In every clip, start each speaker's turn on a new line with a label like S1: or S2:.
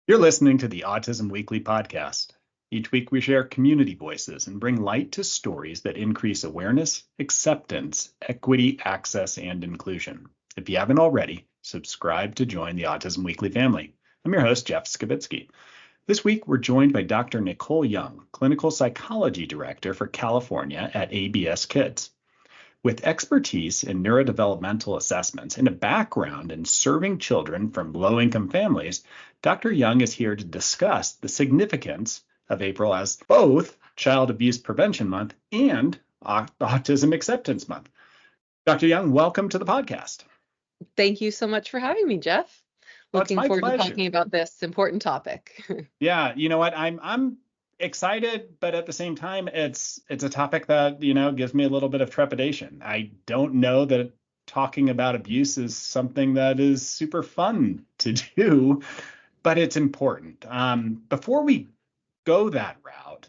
S1: You're listening to the Autism Weekly podcast. Each week we share community voices and bring light to stories that increase awareness, acceptance, equity, access, and inclusion. If you haven't already, subscribe to join the Autism Weekly family. I'm your host, Jeff Skibitsky. This week we're joined by Dr. Nicole Young, Clinical Psychology Director for California at ABS Kids. With expertise in neurodevelopmental assessments and a background in serving children from low-income families, Dr. Young is here to discuss the significance of April as both Child Abuse Prevention Month and Autism Acceptance Month. Dr. Young, welcome to the podcast.
S2: Thank you so much for having me, Jeff. Looking forward to talking about this important topic.
S1: Yeah, you know what? I'm excited, but at the same time, it's a topic that, gives me a little bit of trepidation. I don't know that talking about abuse is something that is super fun to do, but it's important. Before we go that route,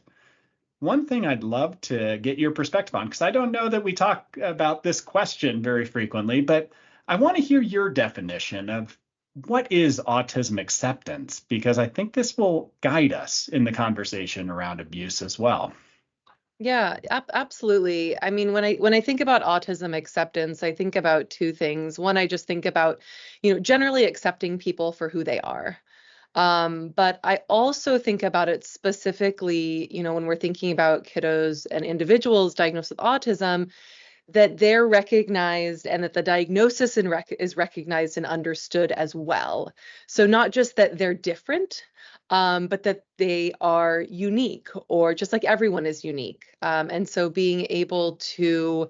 S1: one thing I'd love to get your perspective on, because I don't know that we talk about this question very frequently, but I want to hear your definition of what is autism acceptance, because I think this will guide us in the conversation around abuse as well.
S2: Yeah, absolutely. I mean, when I think about autism acceptance, I think about two things. One, I just think about, generally accepting people for who they are. But I also think about it specifically, when we're thinking about kiddos and individuals diagnosed with autism, that they're recognized and that the diagnosis is recognized and understood as well. So not just that they're different, but that they are unique, or just like everyone is unique. And so being able to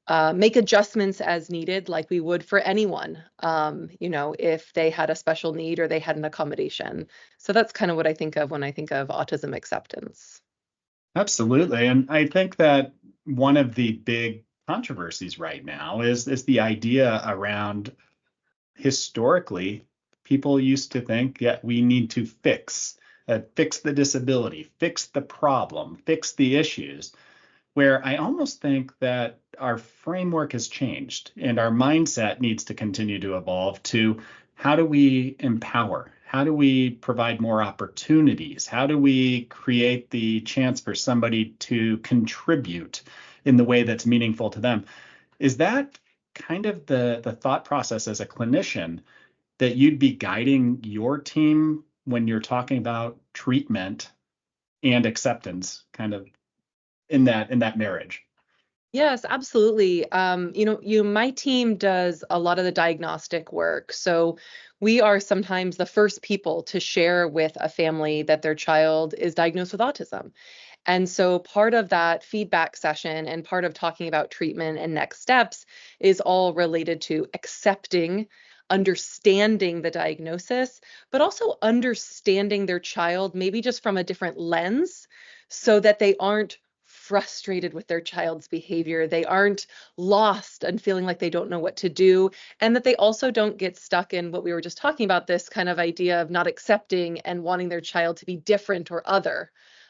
S2: make adjustments as needed, like we would for anyone, if they had a special need or they had an accommodation. So that's kind of what I think of when I think of autism acceptance.
S1: Absolutely. And I think that one of the big controversies right now is the idea around, historically, people used to think, yeah, we need to fix the disability, fix the problem, fix the issues, where I almost think that our framework has changed and our mindset needs to continue to evolve to how do we empower? How do we provide more opportunities? How do we create the chance for somebody to contribute in the way that's meaningful to them? Is that kind of the thought process as a clinician that you'd be guiding your team when you're talking about treatment and acceptance, kind of in that marriage?
S2: Yes, absolutely. My team does a lot of the diagnostic work. So we are sometimes the first people to share with a family that their child is diagnosed with autism. And so part of that feedback session and part of talking about treatment and next steps is all related to accepting, understanding the diagnosis, but also understanding their child, maybe just from a different lens, so that they aren't frustrated with their child's behavior. They aren't lost and feeling like they don't know what to do. And that they also don't get stuck in what we were just talking about, this kind of idea of not accepting and wanting their child to be different or other.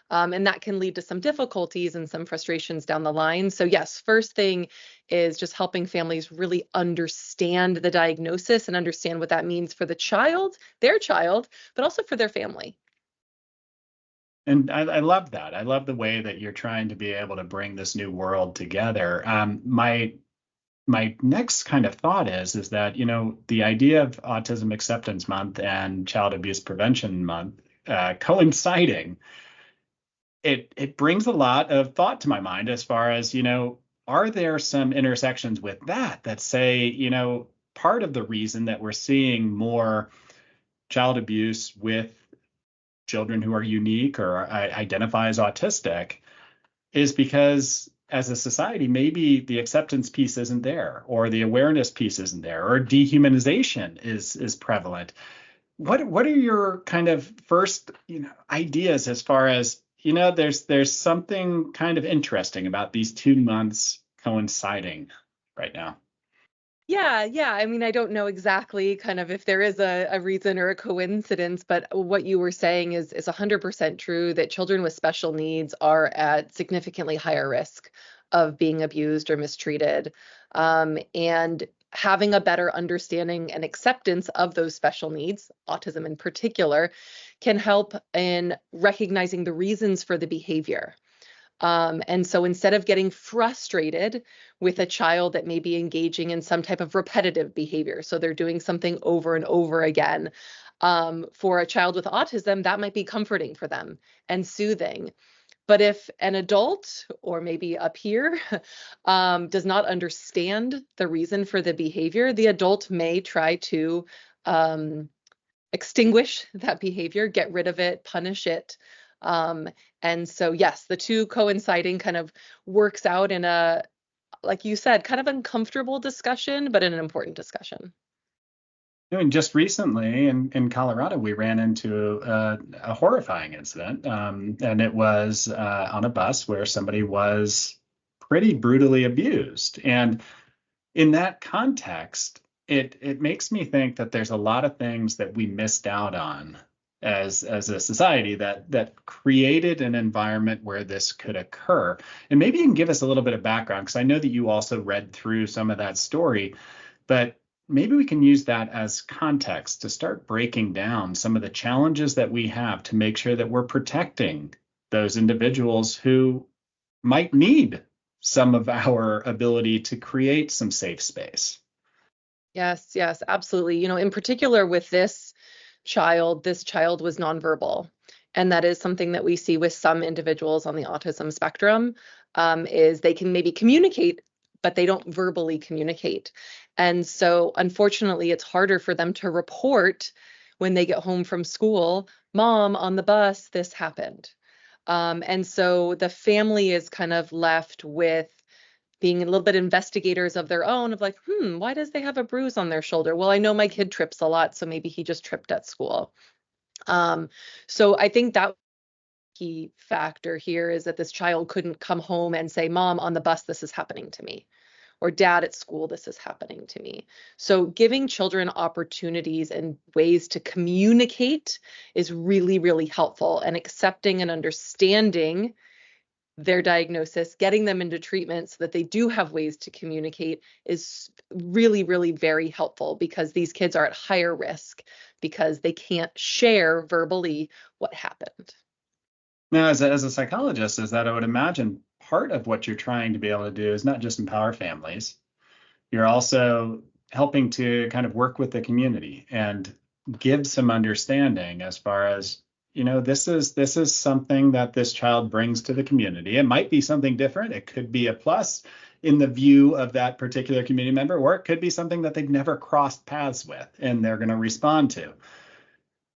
S2: And that can lead to some difficulties and some frustrations down the line. So yes, first thing is just helping families really understand the diagnosis and understand what that means for the child, their child, but also for their family.
S1: And I love that. I love the way that you're trying to be able to bring this new world together. My next kind of thought is that, the idea of Autism Acceptance Month and Child Abuse Prevention Month coinciding, it brings a lot of thought to my mind as far as, are there some intersections with that say, part of the reason that we're seeing more child abuse with children who are unique or identify as autistic is because as a society, maybe the acceptance piece isn't there, or the awareness piece isn't there, or dehumanization is prevalent. What are your kind of first ideas as far as, there's something kind of interesting about these 2 months coinciding right now?
S2: Yeah. I mean, I don't know exactly kind of if there is a reason or a coincidence, but what you were saying is 100% true, that children with special needs are at significantly higher risk of being abused or mistreated. And having a better understanding and acceptance of those special needs, autism in particular, can help in recognizing the reasons for the behavior. And so instead of getting frustrated with a child that may be engaging in some type of repetitive behavior, so they're doing something over and over again, for a child with autism, that might be comforting for them and soothing. But if an adult or maybe a peer does not understand the reason for the behavior, the adult may try to extinguish that behavior, get rid of it, punish it. Um, and so, yes, the two coinciding kind of works out in a, like you said, kind of uncomfortable discussion, but in an important discussion.
S1: And just recently in Colorado, we ran into a horrifying incident, and it was on a bus where somebody was pretty brutally abused. And in that context, it makes me think that there's a lot of things that we missed out on as a society that created an environment where this could occur. And maybe you can give us a little bit of background, because I know that you also read through some of that story, but maybe we can use that as context to start breaking down some of the challenges that we have to make sure that we're protecting those individuals who might need some of our ability to create some safe space.
S2: Yes, yes, absolutely. In particular with this child was nonverbal. And that is something that we see with some individuals on the autism spectrum, is they can maybe communicate, but they don't verbally communicate. And so unfortunately, it's harder for them to report when they get home from school, Mom, on the bus, this happened. And so the family is kind of left with being a little bit investigators of their own of like, why does they have a bruise on their shoulder? Well, I know my kid trips a lot, so maybe he just tripped at school. So I think that key factor here is that this child couldn't come home and say, Mom, on the bus, this is happening to me, or Dad at school, this is happening to me. So giving children opportunities and ways to communicate is really, really helpful, and accepting and understanding their diagnosis, getting them into treatment so that they do have ways to communicate is really, really very helpful, because these kids are at higher risk because they can't share verbally what happened.
S1: Now, as a psychologist, is that I would imagine part of what you're trying to be able to do is not just empower families, you're also helping to kind of work with the community and give some understanding as far as, this is something that this child brings to the community. It might be something different. It could be a plus in the view of that particular community member, or it could be something that they've never crossed paths with and they're going to respond to.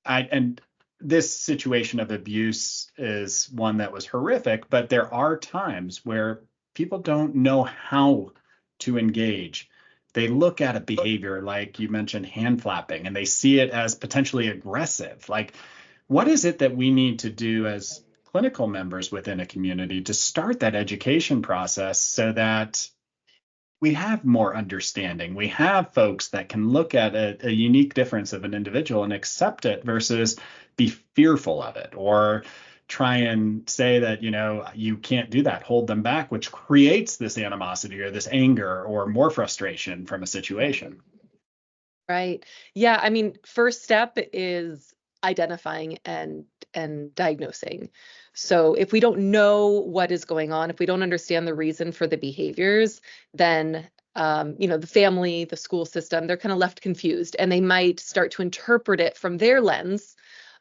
S1: And this situation of abuse is one that was horrific, but there are times where people don't know how to engage. They look at a behavior like you mentioned, hand flapping, and they see it as potentially aggressive. Like, what is it that we need to do as clinical members within a community to start that education process so that we have more understanding? We have folks that can look at a unique difference of an individual and accept it versus be fearful of it or try and say that, you can't do that, hold them back, which creates this animosity or this anger or more frustration from a situation.
S2: Right. Yeah. I mean, first step is identifying and diagnosing. So if we don't know what is going on, if we don't understand the reason for the behaviors, then the family, the school system, they're kind of left confused, and they might start to interpret it from their lens,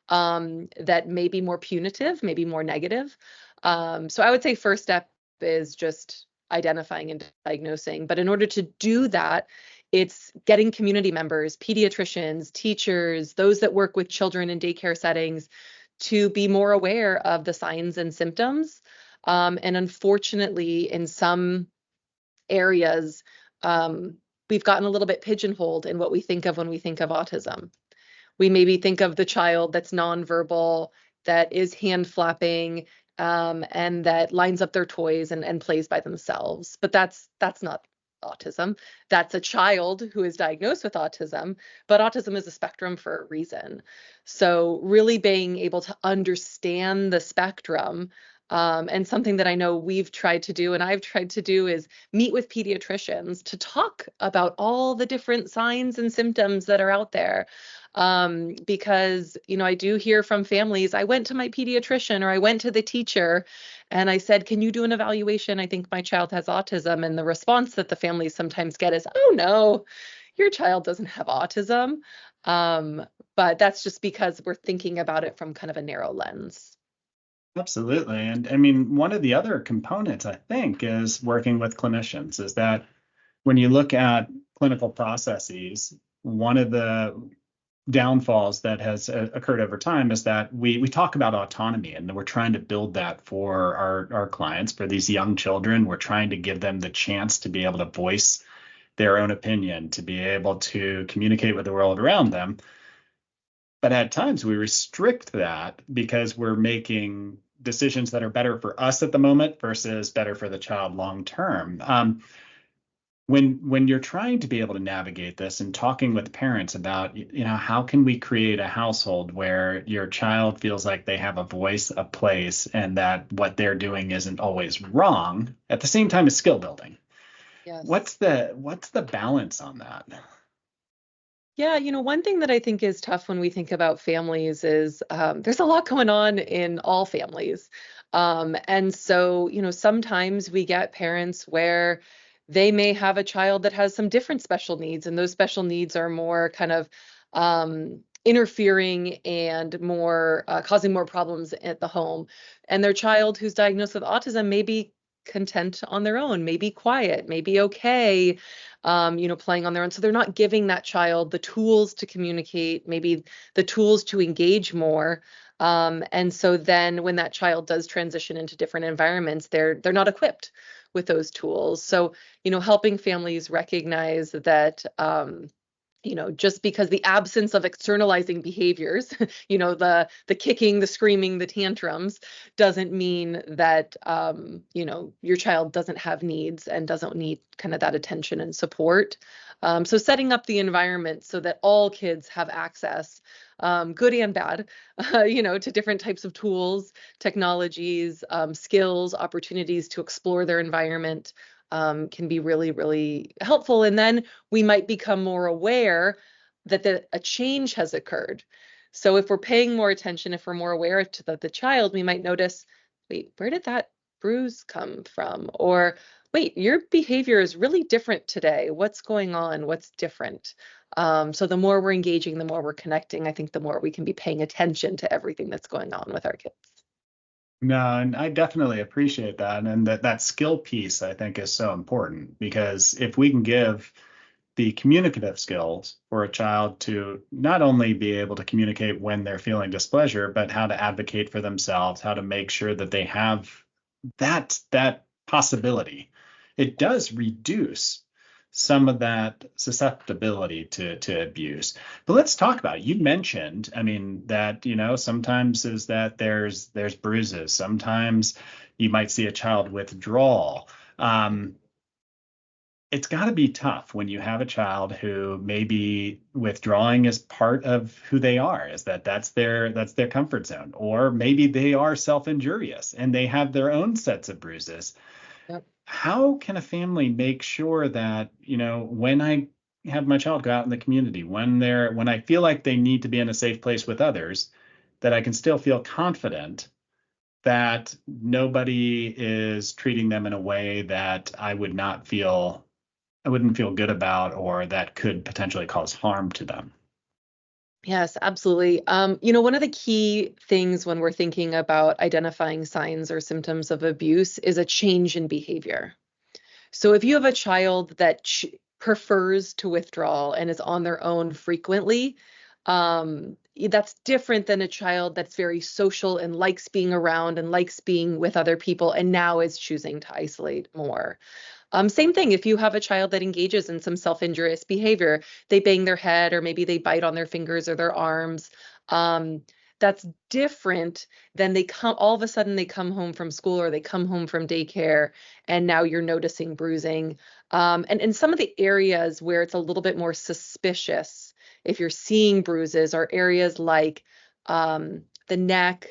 S2: that may be more punitive, maybe more negative. So I would say first step is just identifying and diagnosing. But in order to do that, it's getting community members, pediatricians, teachers, those that work with children in daycare settings to be more aware of the signs and symptoms. And unfortunately, in some areas, we've gotten a little bit pigeonholed in what we think of when we think of autism. We maybe think of the child that's nonverbal, that is hand flapping, and that lines up their toys and plays by themselves. But that's not autism. That's a child who is diagnosed with autism, but autism is a spectrum for a reason. So really being able to understand the spectrum, And something that I know we've tried to do and I've tried to do is meet with pediatricians to talk about all the different signs and symptoms that are out there. Because, I do hear from families, I went to my pediatrician or I went to the teacher and I said, can you do an evaluation? I think my child has autism. And the response that the families sometimes get is, oh no, your child doesn't have autism. Um, but that's just because we're thinking about it from kind of a narrow lens.
S1: Absolutely. And I mean, one of the other components, I think, is working with clinicians, is that when you look at clinical processes, one of the downfalls that has occurred over time is that we talk about autonomy and we're trying to build that for our clients, for these young children. We're trying to give them the chance to be able to voice their own opinion, to be able to communicate with the world around them. But at times we restrict that because we're making decisions that are better for us at the moment versus better for the child long term. When you're trying to be able to navigate this and talking with parents about, how can we create a household where your child feels like they have a voice, a place, and that what they're doing isn't always wrong, at the same time as skill building.
S2: Yes.
S1: What's the balance on that?
S2: Yeah, one thing that I think is tough when we think about families is there's a lot going on in all families. And so, sometimes we get parents where they may have a child that has some different special needs, and those special needs are more kind of interfering and more causing more problems at the home. And their child who's diagnosed with autism may be content on their own, maybe quiet, maybe okay, playing on their own. So they're not giving that child the tools to communicate, maybe the tools to engage more. And so then when that child does transition into different environments, they're not equipped with those tools. So, helping families recognize that just because the absence of externalizing behaviors, the kicking, the screaming, the tantrums, doesn't mean that your child doesn't have needs and doesn't need kind of that attention and support. So setting up the environment so that all kids have access, good and bad, to different types of tools, technologies, skills, opportunities to explore their environment, can be really, really helpful. And then we might become more aware that a change has occurred. So if we're paying more attention, if we're more aware to the child, we might notice, wait, where did that bruise come from? Or wait, your behavior is really different today. What's going on? What's different? So the more we're engaging, the more we're connecting, I think the more we can be paying attention to everything that's going on with our kids.
S1: No, and I definitely appreciate that. And that skill piece, I think, is so important because if we can give the communicative skills for a child to not only be able to communicate when they're feeling displeasure, but how to advocate for themselves, how to make sure that they have that possibility, it does reduce some of that susceptibility to abuse. But let's talk about it. You mentioned, I mean, that, sometimes is that there's bruises. Sometimes you might see a child withdrawal. It's got to be tough when you have a child who maybe withdrawing is part of who they are, is that's their comfort zone, or maybe they are self-injurious and they have their own sets of bruises.
S2: Yep.
S1: How can a family make sure that, when I have my child go out in the community, when I feel like they need to be in a safe place with others, that I can still feel confident that nobody is treating them in a way that I wouldn't feel good about, or that could potentially cause harm to them.
S2: Yes, absolutely. One of the key things when we're thinking about identifying signs or symptoms of abuse is a change in behavior. So if you have a child that prefers to withdraw and is on their own frequently, that's different than a child that's very social and likes being around and likes being with other people and now is choosing to isolate more. Same thing, if you have a child that engages in some self-injurious behavior, they bang their head or maybe they bite on their fingers or their arms. That's different than all of a sudden they come home from school or they come home from daycare and now you're noticing bruising. And in some of the areas where it's a little bit more suspicious, if you're seeing bruises, are areas like the neck,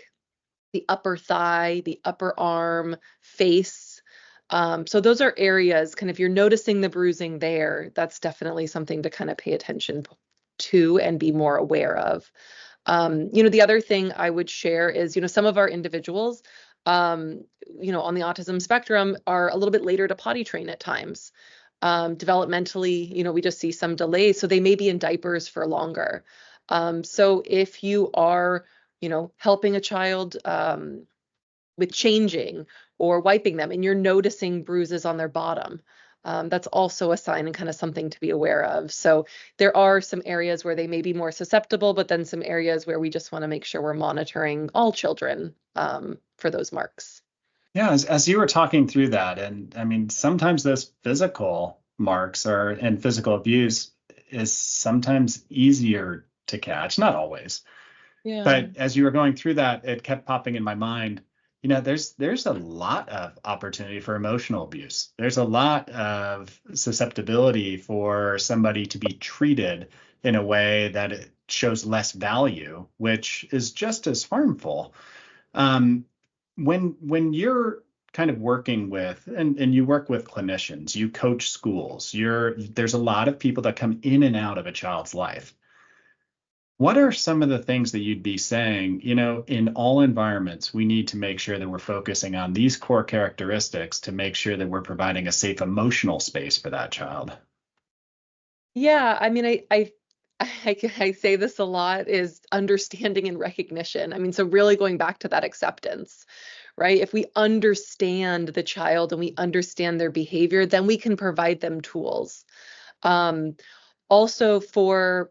S2: the upper thigh, the upper arm, face. So those are areas, kind of, you're noticing the bruising there, that's definitely something to kind of pay attention to and be more aware of. The other thing I would share is, some of our individuals, on the autism spectrum are a little bit later to potty train at times. Developmentally, we just see some delays, so they may be in diapers for longer. So if you are, helping a child with changing or wiping them and you're noticing bruises on their bottom, that's also a sign and kind of something to be aware of. So there are some areas where they may be more susceptible, but then some areas where we just want to make sure we're monitoring all children for those marks.
S1: Yeah, as you were talking through that, and I mean, sometimes those physical marks are and physical abuse is sometimes easier to catch, not always.
S2: Yeah.
S1: But as you were going through that, it kept popping in my mind, there's a lot of opportunity for emotional abuse. There's a lot of susceptibility for somebody to be treated in a way that it shows less value, which is just as harmful. Um, when you're kind of working with and you work with clinicians, you coach schools, there's a lot of people that come in and out of a child's life. What are some of the things that you'd be saying, in all environments, we need to make sure that we're focusing on these core characteristics to make sure that we're providing a safe emotional space for that child?
S2: Yeah, I mean, I say this a lot, is understanding and recognition. I mean, so really going back to that acceptance, right? If we understand the child and we understand their behavior, then we can provide them tools. Um, Also for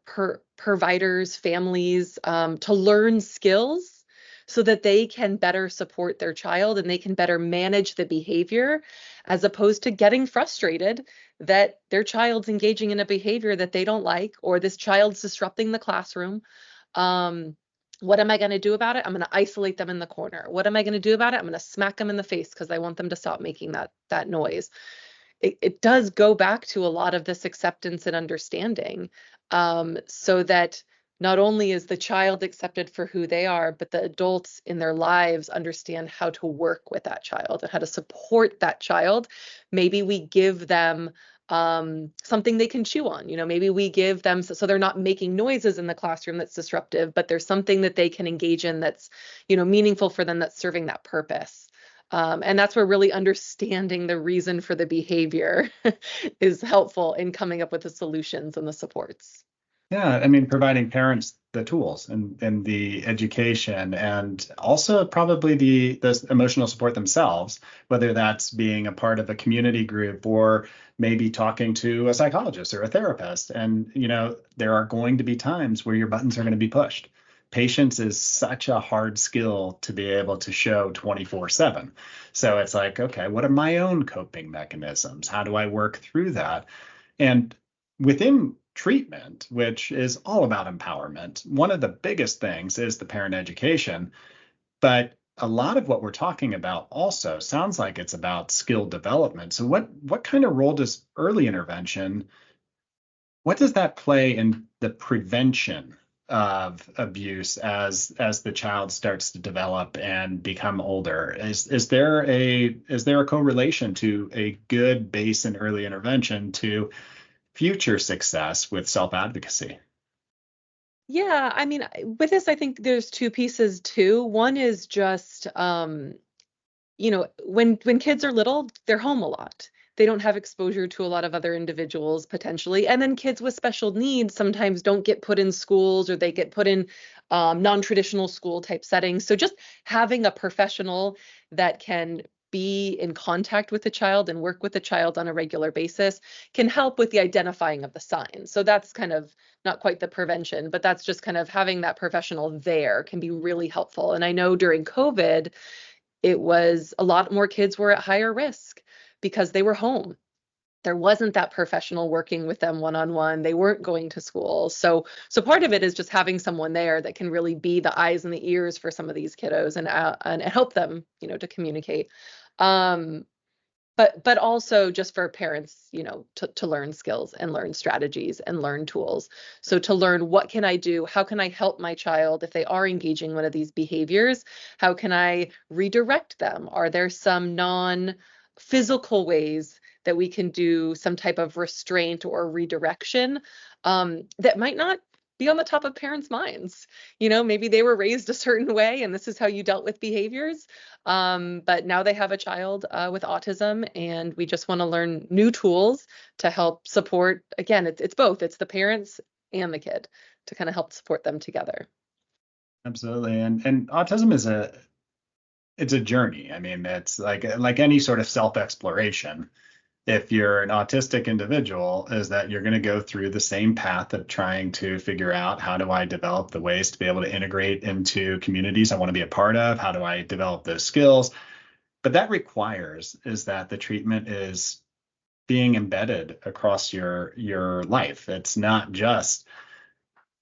S2: providers, families, to learn skills so that they can better support their child and they can better manage the behavior, as opposed to getting frustrated that their child's engaging in a behavior that they don't like, or this child's disrupting the classroom. Um, what am I going to do about it? I'm going to isolate them in the corner. What am I going to do about it? I'm going to smack them in the face because I want them to stop making that noise. It does go back to a lot of this acceptance and understanding, so that not only is the child accepted for who they are, but the adults in their lives understand how to work with that child and how to support that child. Maybe we give them something they can chew on. Maybe we give them so they're not making noises in the classroom that's disruptive, but there's something that they can engage in that's, meaningful for them, that's serving that purpose. And that's where really understanding the reason for the behavior is helpful in coming up with the solutions and the supports.
S1: Yeah, I mean, providing parents the tools and the education and also probably the emotional support themselves, whether that's being a part of a community group or maybe talking to a psychologist or a therapist. And, there are going to be times where your buttons are going to be pushed. Patience is such a hard skill to be able to show 24/7. So it's like, okay, what are my own coping mechanisms? How do I work through that? And within treatment, which is all about empowerment, one of the biggest things is the parent education. But a lot of what we're talking about also sounds like it's about skill development. So what kind of role does early intervention, what does that play in the prevention of abuse as the child starts to develop and become older? Is there a correlation to a good base in early intervention to future success with self-advocacy?
S2: Yeah, I mean, with this, I think there's two pieces too. One is just, when kids are little, they're home a lot. They don't have exposure to a lot of other individuals potentially. And then kids with special needs sometimes don't get put in schools, or they get put in non-traditional school type settings. So just having a professional that can be in contact with the child and work with the child on a regular basis can help with the identifying of the signs. So that's kind of not quite the prevention, but that's just kind of having that professional there can be really helpful. And I know during COVID, it was a lot more kids were at higher risk because they were home. There wasn't that professional working with them one-on-one. They weren't going to school. So part of it is just having someone there that can really be the eyes and the ears for some of these kiddos and help them, to communicate. Um, but also just for parents, to learn skills and learn strategies and learn tools. So to learn, what can I do? How can I help my child if they are engaging one of these behaviors? How can I redirect them? Are there some non-physical ways that we can do some type of restraint or redirection, that might not be on the top of parents' minds? Maybe they were raised a certain way and this is how you dealt with behaviors. But now they have a child with autism, and we just want to learn new tools to help support. Again, it's both. It's the parents and the kid to kind of help support them together.
S1: Absolutely. And autism is it's a journey. I mean, it's like any sort of self-exploration. If you're an autistic individual, is that you're going to go through the same path of trying to figure out, how do I develop the ways to be able to integrate into communities I want to be a part of? How do I develop those skills? But that requires is that the treatment is being embedded across your life. It's not just,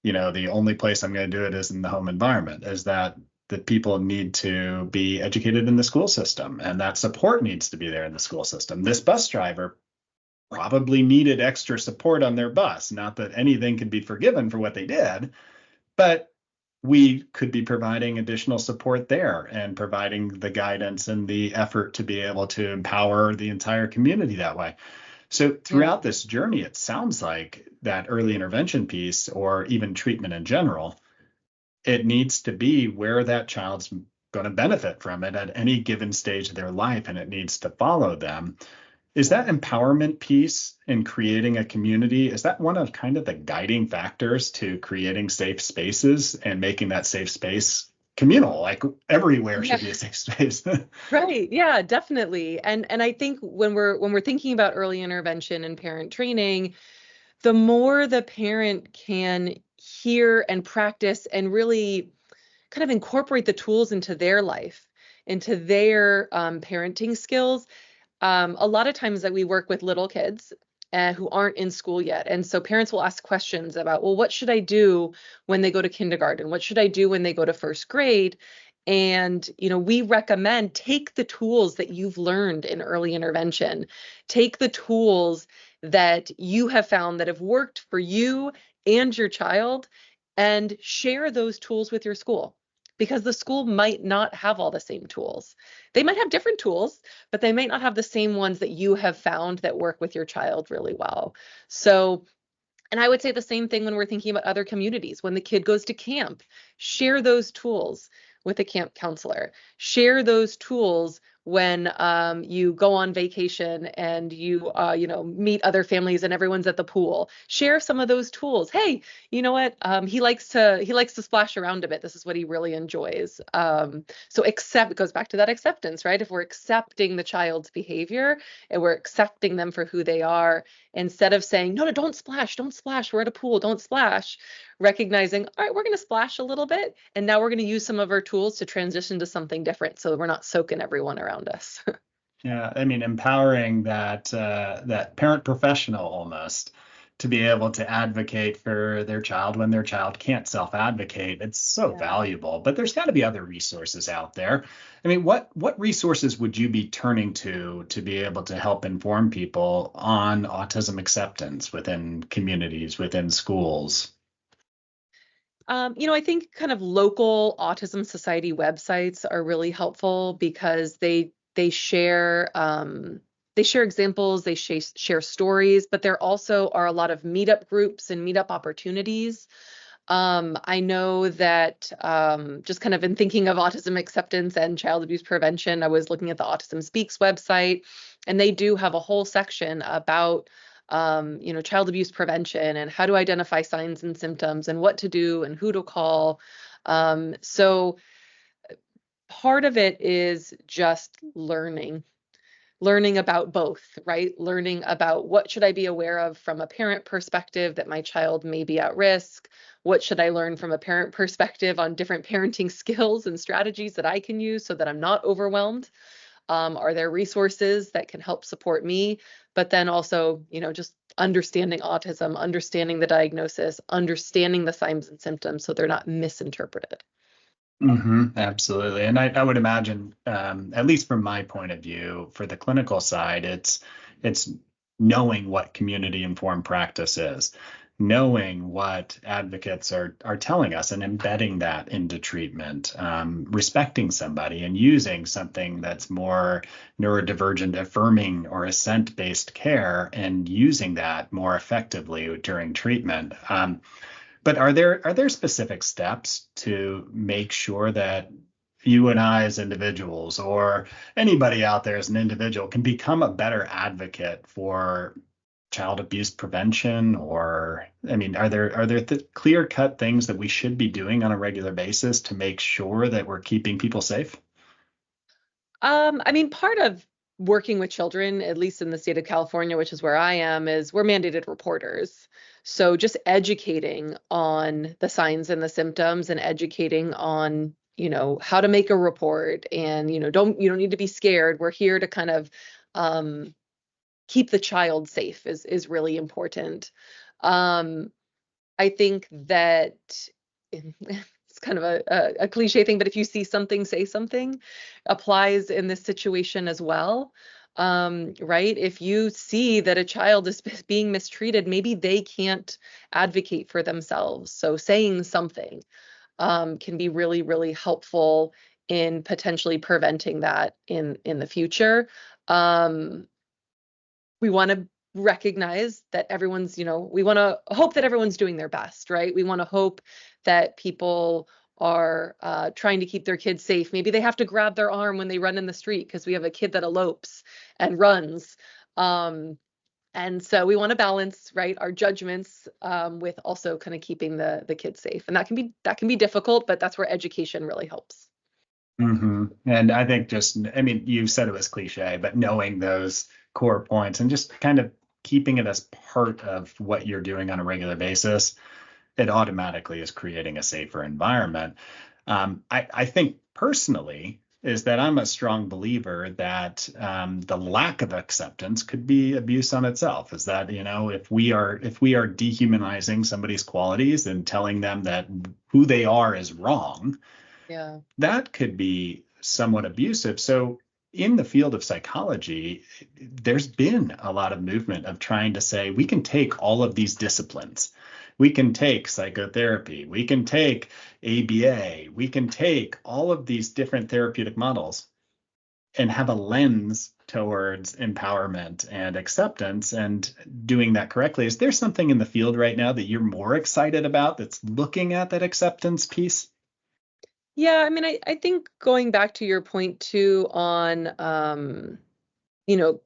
S1: the only place I'm going to do it is in the home environment. Is that the people need to be educated in the school system, and that support needs to be there in the school system. This bus driver probably needed extra support on their bus. Not that anything could be forgiven for what they did, but we could be providing additional support there and providing the guidance and the effort to be able to empower the entire community that way. So
S2: Yeah.
S1: throughout this journey, it sounds like that early intervention piece, or even treatment in general, it needs to be where that child's going to benefit from it at any given stage of their life, and it needs to follow them. Is that
S2: Yeah.
S1: empowerment piece in creating a community, is that one of kind of the guiding factors to creating safe spaces and making that safe space communal? Like everywhere
S2: Yeah.
S1: should be a safe space.
S2: Right. Yeah, definitely. And I think when we're thinking about early intervention and parent training, the more the parent can hear and practice and really kind of incorporate the tools into their life, into their parenting skills. A lot of times that we work with little kids who aren't in school yet. And so parents will ask questions about, well, what should I do when they go to kindergarten? What should I do when they go to first grade? And, we recommend take the tools that you've learned in early intervention, take the tools that you have found that have worked for you and your child, and share those tools with your school, because the school might not have all the same tools. They might have different tools, but they might not have the same ones that you have found that work with your child really well. So, and I would say the same thing when we're thinking about other communities. When the kid goes to camp, share those tools with a camp counselor. Share those tools when you go on vacation and meet other families and everyone's at the pool. Share some of those tools. Hey, you know what? He likes to splash around a bit. This is what he really enjoys. So accept, it goes back to that acceptance, right? If we're accepting the child's behavior and we're accepting them for who they are, instead of saying, no, no, don't splash, don't splash, we're at a pool, don't splash, recognizing, all right, we're going to splash a little bit, and now we're going to use some of our tools to transition to something different so we're not soaking everyone around us.
S1: Yeah, I mean, empowering that parent professional almost to be able to advocate for their child when their child can't self-advocate. It's so
S2: Yeah.
S1: valuable, but there's got to be other resources out there. I mean, what resources would you be turning to be able to help inform people on autism acceptance within communities, within schools?
S2: I think kind of local Autism Society websites are really helpful because they share examples, they share stories, but there also are a lot of meetup groups and meetup opportunities. I know that just kind of in thinking of autism acceptance and child abuse prevention, I was looking at the Autism Speaks website, and they do have a whole section about child abuse prevention and how to identify signs and symptoms and what to do and who to call. So part of it is just learning about both, right? Learning about what should I be aware of from a parent perspective that my child may be at risk? What should I learn from a parent perspective on different parenting skills and strategies that I can use so that I'm not overwhelmed? Are there resources that can help support me? But then also, just understanding autism, understanding the diagnosis, understanding the signs and symptoms so they're not misinterpreted.
S1: Absolutely. And I would imagine, at least from my point of view, for the clinical side, it's knowing what community informed practice is, knowing what advocates are telling us and embedding that into treatment, respecting somebody and using something that's more neurodivergent affirming or assent based care and using that more effectively during treatment. But are there specific steps to make sure that you and I as individuals or anybody out there as an individual can become a better advocate for child abuse prevention? Or I mean, are there clear cut things that we should be doing on a regular basis to make sure that we're keeping people safe?
S2: I mean, part of working with children, at least in the state of California, which is where I am, is we're mandated reporters. So just educating on the signs and the symptoms and educating on, how to make a report and, you don't need to be scared. We're here to kind of um, keep the child safe is really important. Um, I think that it's kind of a cliche thing, but if you see something, say something applies in this situation as well. Right? If you see that a child is being mistreated, maybe they can't advocate for themselves. So saying something can be really, really helpful in potentially preventing that in the future. Um, we want to recognize that we want to hope that everyone's doing their best, right? We want to hope that people are trying to keep their kids safe. Maybe they have to grab their arm when they run in the street because we have a kid that elopes and runs. And so we want to balance, right, our judgments with also kind of keeping the kids safe. And that can be difficult, but that's where education really helps.
S1: And I think I mean, you said it was cliche, but knowing those core points and just kind of keeping it as part of what you're doing on a regular basis, it automatically is creating a safer environment. I think personally is that I'm a strong believer that the lack of acceptance could be abuse on itself. Is that, if we are dehumanizing somebody's qualities and telling them that who they are is wrong,
S2: Yeah.
S1: that could be somewhat abusive. So, in the field of psychology, there's been a lot of movement of trying to say we can take all of these disciplines. We can take psychotherapy, we can take ABA, we can take all of these different therapeutic models and have a lens towards empowerment and acceptance and doing that correctly. Is there something in the field right now that you're more excited about that's looking at that acceptance piece?
S2: Yeah, I mean, I think going back to your point too on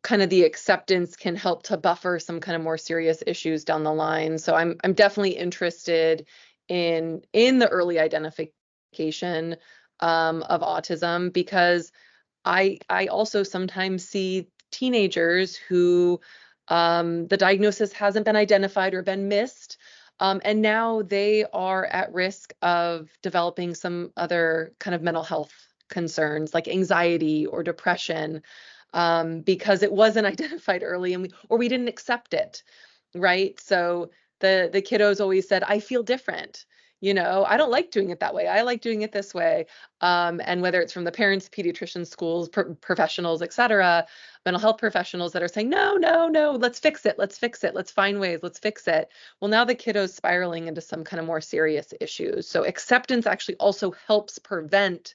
S2: kind of the acceptance can help to buffer some kind of more serious issues down the line. So I'm definitely interested in the early identification of autism because I also sometimes see teenagers who the diagnosis hasn't been identified or been missed. And now they are at risk of developing some other kind of mental health concerns like anxiety or depression because it wasn't identified early and we didn't accept it, right? So the kiddos always said, I feel different. I don't like doing it that way. I like doing it this way. And whether it's from the parents, pediatricians, schools, professionals, et cetera, mental health professionals that are saying, no, no, no, let's fix it. Let's fix it. Let's find ways. Let's fix it. Well, now the kiddo's spiraling into some kind of more serious issues. So acceptance actually also helps prevent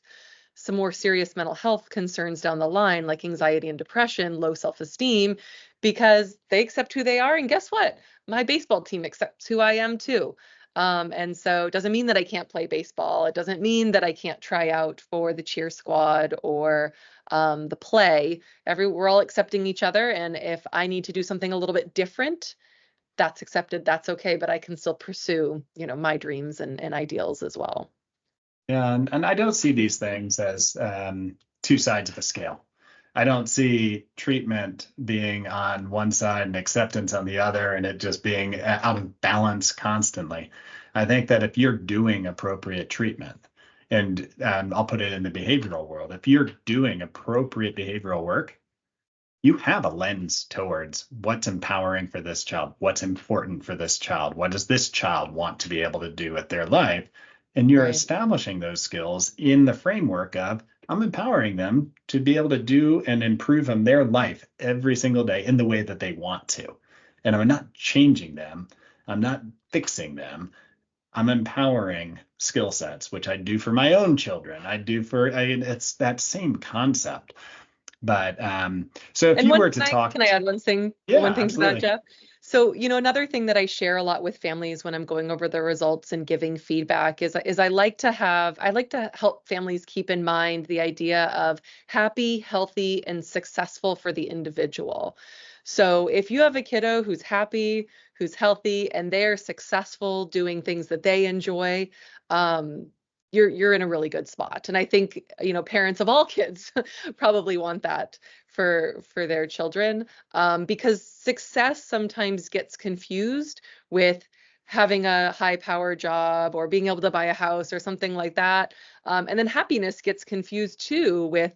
S2: some more serious mental health concerns down the line, like anxiety and depression, low self-esteem, because they accept who they are. And guess what? My baseball team accepts who I am too. And so it doesn't mean that I can't play baseball. It doesn't mean that I can't try out for the cheer squad or the play. We're all accepting each other. And if I need to do something a little bit different, that's accepted. That's okay. But I can still pursue, my dreams and ideals as well.
S1: Yeah, and I don't see these things as two sides of a scale. I don't see treatment being on one side and acceptance on the other, and it just being out of balance constantly. I think that if you're doing appropriate treatment, and I'll put it in the behavioral world, if you're doing appropriate behavioral work, you have a lens towards what's empowering for this child, what's important for this child, what does this child want to be able to do with their life, And you're
S2: Right.
S1: establishing those skills in the framework of I'm empowering them to be able to do and improve on their life every single day in the way that they want to. And I'm not changing them. I'm not fixing them. I'm empowering skill sets, which I do for my own children. It's that same concept. But so if
S2: And
S1: you
S2: one
S1: were
S2: can
S1: to
S2: I
S1: talk,
S2: can I add
S1: yeah,
S2: one thing to that,
S1: absolutely.
S2: Jeff? So, another thing that I share a lot with families when I'm going over the results and giving feedback is I like to help families keep in mind the idea of happy, healthy, and successful for the individual. So, if you have a kiddo who's happy, who's healthy, and they're successful doing things that they enjoy, um, you're in a really good spot. And I think, parents of all kids probably want that for their children, because success sometimes gets confused with having a high power job or being able to buy a house or something like that. And then happiness gets confused too with,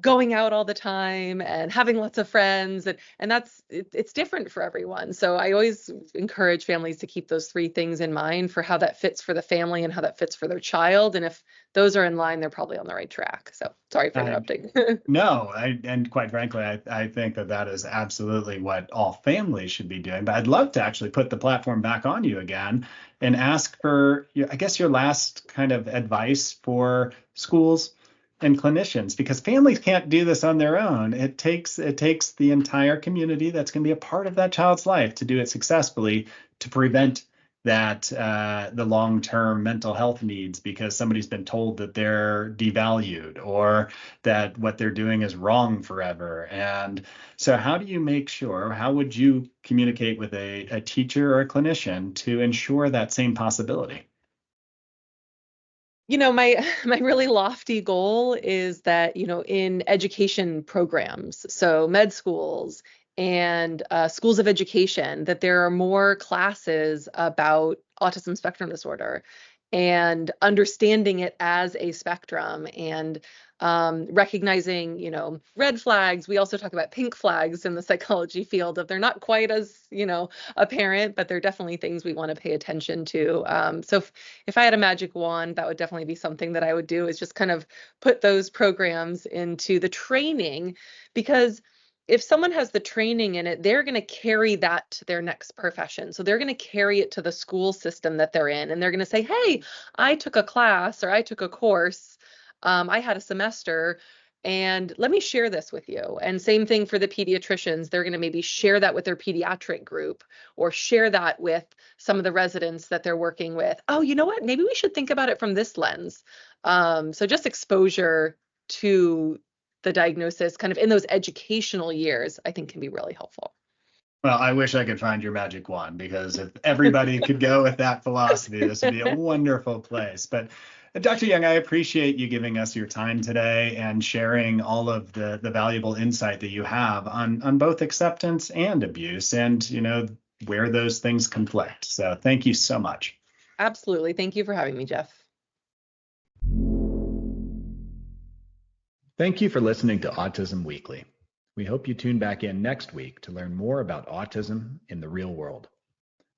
S2: going out all the time and having lots of friends, and it's different for everyone. So I always encourage families to keep those three things in mind for how that fits for the family and how that fits for their child. And if those are in line, they're probably on the right track. So sorry for
S1: I
S2: interrupting.
S1: No, and quite frankly, I think that that is absolutely what all families should be doing. But I'd love to actually put the platform back on you again and ask for, I guess, your last kind of advice for schools and clinicians, because families can't do this on their own. It takes the entire community that's going to be a part of that child's life to do it successfully, to prevent that the long-term mental health needs because somebody's been told that they're devalued or that what they're doing is wrong forever. And so, how do you make sure, how would you communicate with a teacher or a clinician to ensure that same possibility?
S2: My really lofty goal is that, in education programs, so med schools and schools of education, that there are more classes about autism spectrum disorder and understanding it as a spectrum, and recognizing, red flags. We also talk about pink flags in the psychology field, of they're not quite as, apparent, but they're definitely things we want to pay attention to. So if I had a magic wand, that would definitely be something that I would do, is just kind of put those programs into the training, because if someone has the training in it, they're going to carry that to their next profession. So they're going to carry it to the school system that they're in, and they're going to say, hey, I took a class or I took a course. I had a semester, and let me share this with you. And same thing for the pediatricians. They're going to maybe share that with their pediatric group or share that with some of the residents that they're working with. Oh, you know what? Maybe we should think about it from this lens. So just exposure to the diagnosis kind of in those educational years, I think can be really helpful.
S1: Well, I wish I could find your magic wand, because if everybody could go with that philosophy, this would be a wonderful place. But Dr. Young, I appreciate you giving us your time today and sharing all of the valuable insight that you have on both acceptance and abuse, and where those things conflict. So thank you so much.
S2: Absolutely. Thank you for having me, Jeff.
S1: Thank you for listening to Autism Weekly. We hope you tune back in next week to learn more about autism in the real world.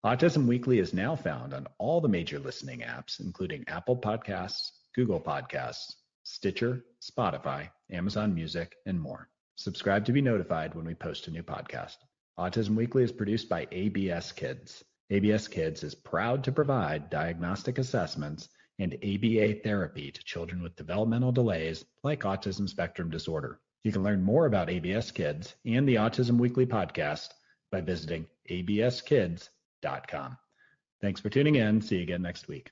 S1: Autism Weekly is now found on all the major listening apps, including Apple Podcasts, Google Podcasts, Stitcher, Spotify, Amazon Music, and more. Subscribe to be notified when we post a new podcast. Autism Weekly is produced by ABS Kids. ABS Kids is proud to provide diagnostic assessments and ABA therapy to children with developmental delays like autism spectrum disorder. You can learn more about ABS Kids and the Autism Weekly podcast by visiting abskids.com. Thanks for tuning in. See you again next week.